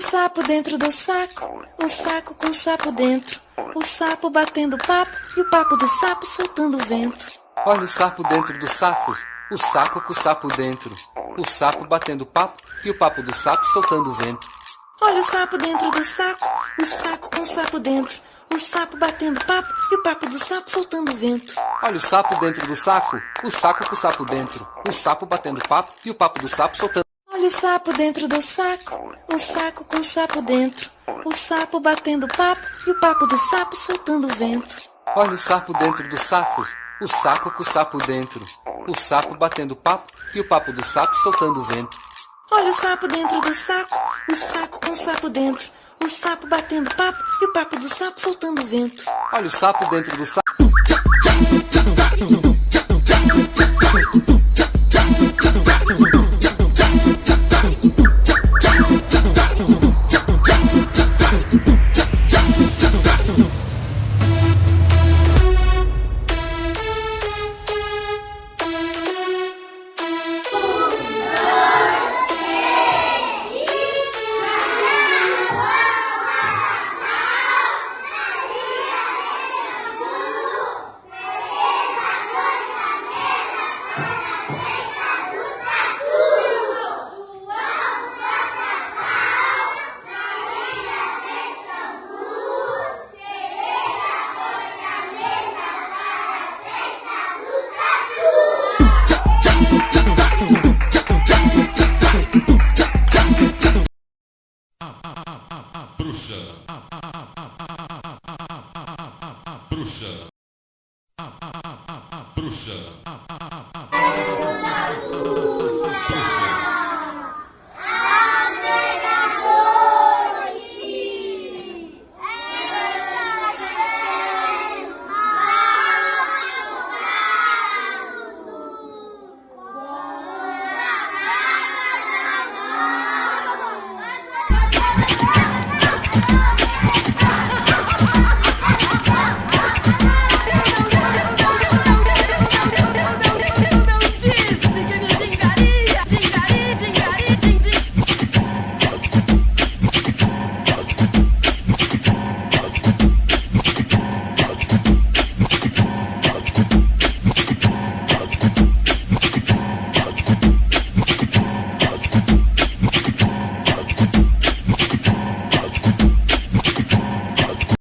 sapo dentro do saco, o saco com o sapo dentro, o sapo batendo papo e o papo do sapo soltando vento. Olha o sapo dentro do saco, o saco com o sapo dentro, o sapo batendo papo e o papo do sapo soltando vento. Olha o sapo dentro do saco, o saco com o sapo dentro, o sapo batendo papo e o papo do sapo soltando vento. Olha o sapo dentro do saco, o saco com o sapo dentro, o sapo batendo papo e o papo do sapo soltando. Olha o sapo dentro do saco, o saco com o sapo dentro, o sapo batendo papo e o papo do sapo soltando vento. Olha o sapo dentro do saco, o saco com o sapo dentro, o sapo batendo papo e o papo do sapo soltando vento. Olha o sapo dentro do saco, o saco com o sapo dentro, o sapo batendo papo e o papo do sapo soltando vento. Olha o sapo dentro do saco. Bruxa.